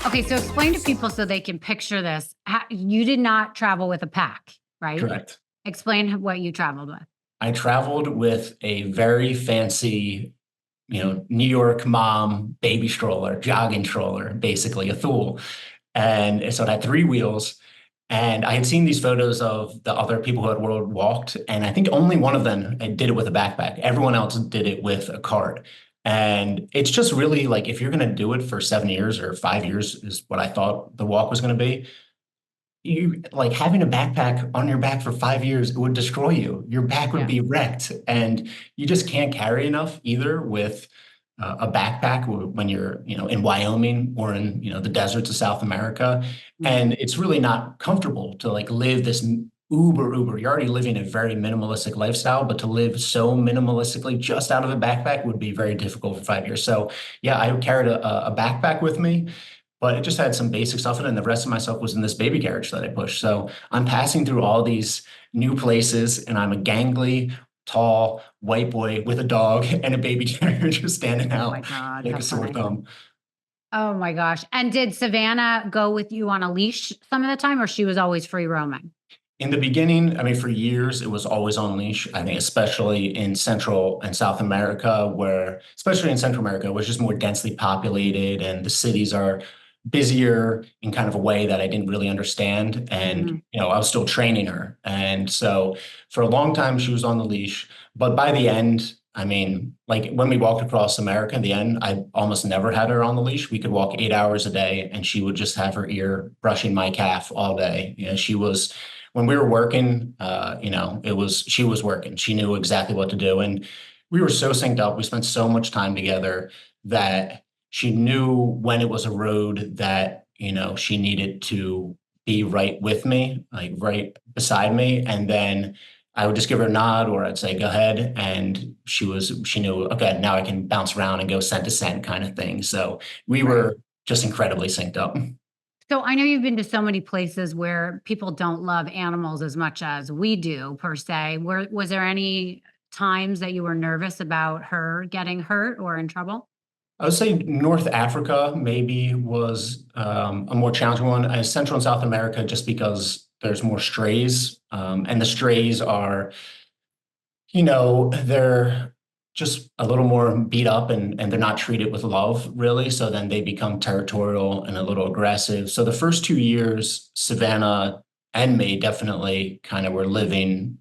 Okay, so explain to people so they can picture this. You did not travel with a pack, right? Correct. Explain what you traveled with. I traveled with a very fancy, New York mom baby stroller, jogging stroller, basically a Thule. And so it had three wheels. And I had seen these photos of the other people who had world walked, and I think only one of them did it with a backpack. Everyone else did it with a cart. And it's just really like if you're going to do it for 7 years or 5 years is what I thought the walk was going to be. You like having a backpack on your back for 5 years, it would destroy you. Your back would Yeah. be wrecked, and you just can't carry enough either with a backpack when you're, in Wyoming or in, the deserts of South America. Mhm. And it's really not comfortable to like live this uber. You're already living a very minimalistic lifestyle, but to live so minimalistically just out of a backpack would be very difficult for 5 years. So yeah, I carried a backpack with me, but it just had some basic stuff in it, and the rest of my stuff was in this baby carriage that I pushed. So I'm passing through all these new places, and I'm a gangly, tall, white boy with a dog and a baby carriage just standing Oh my out God, like how a sore funny. thumb. Oh my gosh. And did Savannah go with you on a leash some of the time, or she was always free roaming? In the beginning, I mean, for years, it was always on leash. I think, especially in Central and South America, where, especially in Central America, it was just more densely populated and the cities are busier in kind of a way that I didn't really understand. And, Mhm. I was still training her. And so for a long time, she was on the leash. But by the end, I mean, like when we walked across America in the end, I almost never had her on the leash. We could walk 8 hours a day and she would just have her ear brushing my calf all day. She was when we were working, she was working. She knew exactly what to do. And we were so synced up. We spent so much time together that she knew when it was a road that, she needed to be right with me, like right beside me. And then I would just give her a nod or I'd say, go ahead. And she knew, okay, now I can bounce around and go scent to scent kind of thing. So we Right. were just incredibly synced up. So I know you've been to so many places where people don't love animals as much as we do, per se. Was there any times that you were nervous about her getting hurt or in trouble? I would say North Africa maybe was a more challenging one. Central and South America, just because there's more strays, and the strays are, they're just a little more beat up and they're not treated with love, really. So then they become territorial and a little aggressive. So the first 2 years, Savannah and me definitely kind of were living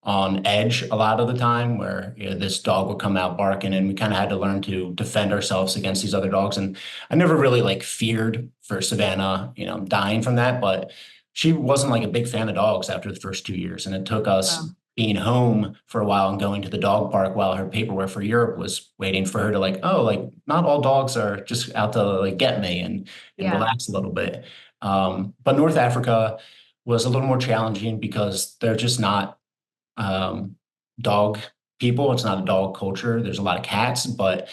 on edge a lot of the time where this dog would come out barking and we kind of had to learn to defend ourselves against these other dogs. And I never really like feared for Savannah, dying from that, but she wasn't like a big fan of dogs after the first 2 years. And it took us Oh, being home for a while and going to the dog park while her paperwork for Europe was waiting for her to like, oh, like not all dogs are just out to like get me and yeah. relax a little bit. But North Africa was a little more challenging because they're just not um, dog people. It's not a dog culture. There's a lot of cats, but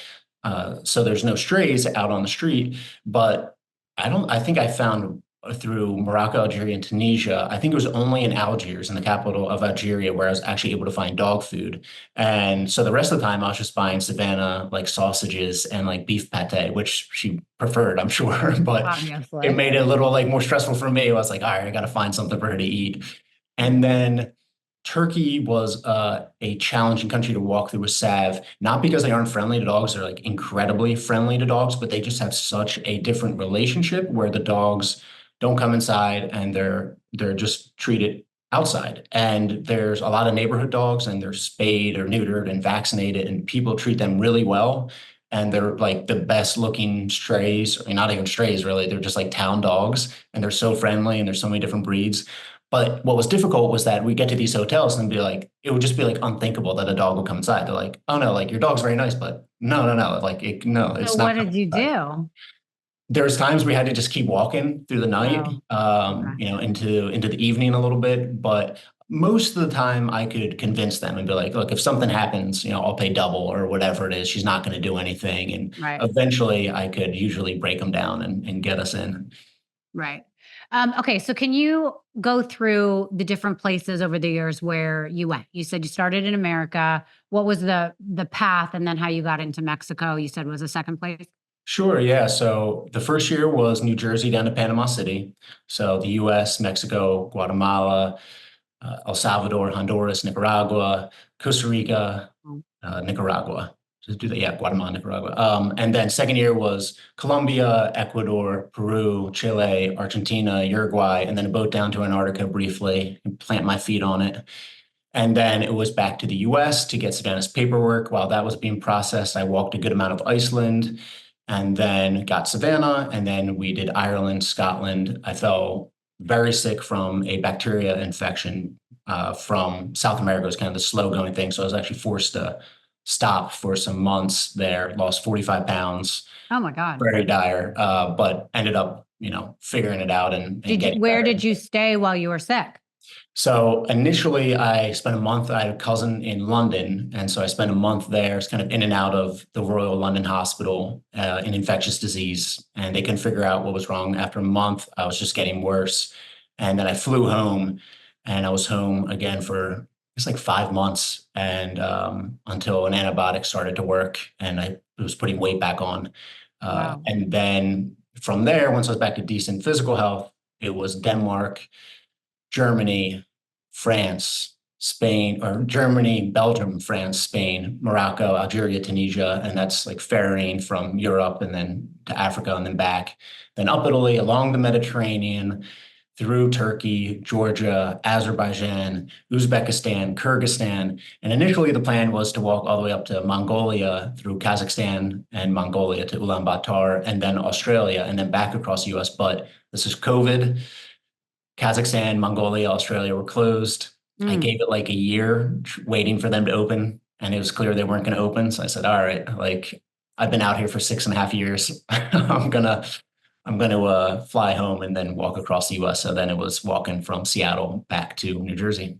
so there's no strays out on the street. But I think I found through Morocco, Algeria, and Tunisia, I think it was only in Algiers, in the capital of Algeria, where I was actually able to find dog food. And so the rest of the time I was just buying Savannah like sausages and like beef pate, which she preferred, I'm sure, but it Obviously. made it a little like more stressful for me. I was like, all right, I got to find something for her to eat. And then Turkey was a challenging country to walk through with Sav, not because they aren't friendly to dogs, they're like incredibly friendly to dogs, but they just have such a different relationship where the dogs don't come inside and they're just treated outside. And there's a lot of neighborhood dogs and they're spayed or neutered and vaccinated, and people treat them really well. And they're like the best looking strays, I mean, not even strays really, they're just like town dogs, and they're so friendly and there's so many different breeds. But what was difficult was that we get to these hotels and be like, it would just be like unthinkable that a dog would come inside. They're like, oh no, like your dog's very nice, but no, like no, So it's not what coming did you inside. do? There's times we had to just keep walking through the night, Oh, okay. into the evening a little bit, but most of the time I could convince them and be like, look, if something happens, I'll pay double or whatever it is. She's not going to do anything. And Right. eventually I could usually break them down and get us in. Right. Okay, so can you go through the different places over the years where you went? You said you started in America. What was the path, and then how you got into Mexico? You said was the second place. Sure, yeah. So the first year was New Jersey down to Panama City. So the US, Mexico, Guatemala, El Salvador, Honduras, Nicaragua, Costa Rica, Oh, Nicaragua. Just do that, yeah, Guatemala, Nicaragua. And then second year was Colombia, Ecuador, Peru, Chile, Argentina, Uruguay, and then a boat down to Antarctica briefly and plant my feet on it. And then it was back to the US to get Savannah's paperwork. While that was being processed, I walked a good amount of Iceland and then got Savannah. And then we did Ireland, Scotland. I fell very sick from a bacteria infection from South America. It was kind of the slow going thing. So I was actually forced to stop for some months there, lost 45 pounds, oh my God. very dire, but ended up, figuring it out and getting Where better. did you stay while you were sick? So initially, I spent a month. I had a cousin in London, and so I spent a month there, kind of in and out of the Royal London Hospital in infectious disease, and they couldn't figure out what was wrong. After a month, I was just getting worse, and then I flew home, and I was home again for it's like 5 months, and until an antibiotic started to work, and I was putting weight back on, Wow. and then from there, once I was back to decent physical health, it was Denmark, Germany, France, Spain, or Germany, Belgium, France, Spain, Morocco, Algeria, Tunisia, and that's like ferrying from Europe and then to Africa and then back, then up Italy, along the Mediterranean, through Turkey, Georgia, Azerbaijan, Uzbekistan, Kyrgyzstan. And initially the plan was to walk all the way up to Mongolia through Kazakhstan and Mongolia to Ulaanbaatar and then Australia and then back across the US. But this is COVID. Kazakhstan, Mongolia, Australia were closed. I Mm. gave it like a year waiting for them to open, and it was clear they weren't going to open. So I said, all right, like I've been out here for 6.5 years. I'm gonna fly home and then walk across the US. So then it was walking from Seattle back to New Jersey.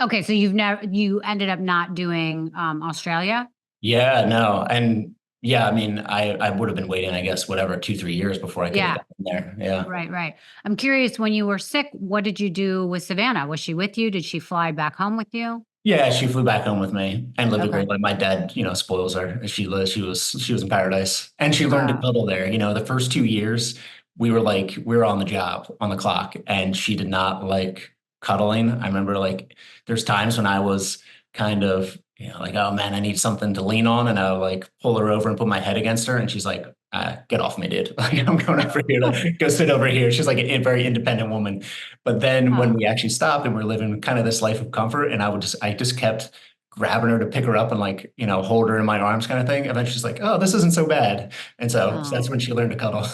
Okay, so you ended up not doing Australia? Yeah, no. And yeah, I mean, I would have been waiting, I guess, whatever, 2, 3 years before I could have Yeah. gotten there. Yeah. Right, right. I'm curious, when you were sick, what did you do with Savannah? Was she with you? Did she fly back home with you? Yeah, she flew back home with me and lived a Okay. great life. My dad, spoils her. She was in paradise, and she learned to Wow. cuddle there. The first 2 years, we were on the job, on the clock, and she did not like cuddling. I remember like there's times when I was kind of, like, oh man, I need something to lean on, and I would like pull her over and put my head against her, and she's like, get off me, dude. Like I'm going over here to go sit over here. She's like a very independent woman. But then when Oh, we actually stopped and we're living kind of this life of comfort, and I just kept grabbing her to pick her up and like, hold her in my arms kind of thing. And then she's like, oh, this isn't so bad. And so that's oh. when she learned to cuddle.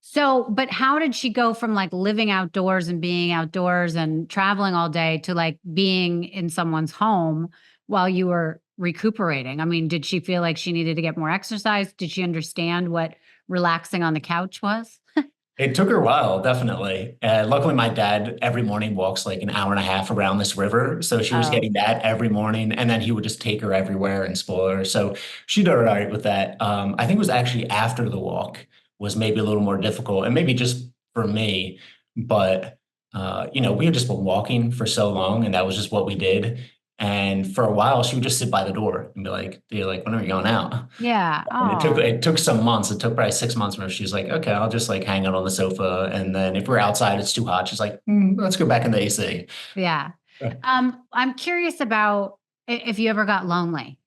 So, but how did she go from like living outdoors and being outdoors and traveling all day to like being in someone's home while you were recuperating? I mean, did she feel like she needed to get more exercise? Did she understand what relaxing on the couch was? It took her a while, definitely. Luckily, my dad every morning walks like an hour and a half around this river. So she was Oh, getting that every morning. And then he would just take her everywhere and spoil her. So she did all right with that. I think it was actually after the walk was maybe a little more difficult and maybe just for me. But, we had just been walking for so long and that was just what we did. And for a while, she would just sit by the door and be like, when are you going out? yeah. And it took Oh, it took some months. It took probably 6 months where she's like, okay, I'll just like hang out on the sofa. And then if we're outside, it's too hot. She's like, let's go back in the AC. yeah. Yeah. I'm curious about if you ever got lonely.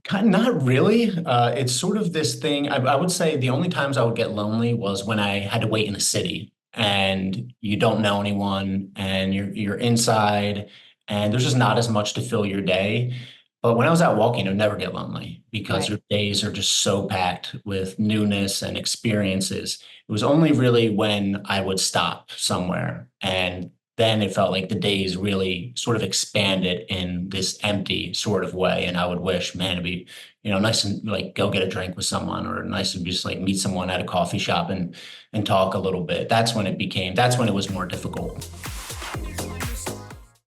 Kind of not really. It's sort of this thing. I would say the only times I would get lonely was when I had to wait in a city and you don't know anyone and you're inside and there's just not as much to fill your day. But when I was out walking, I would never get lonely because Right. your days are just so packed with newness and experiences. It was only really when I would stop somewhere and then it felt like the days really sort of expanded in this empty sort of way. And I would wish, man, it'd be, nice and like go get a drink with someone or nice to just like meet someone at a coffee shop and talk a little bit. That's when it was more difficult.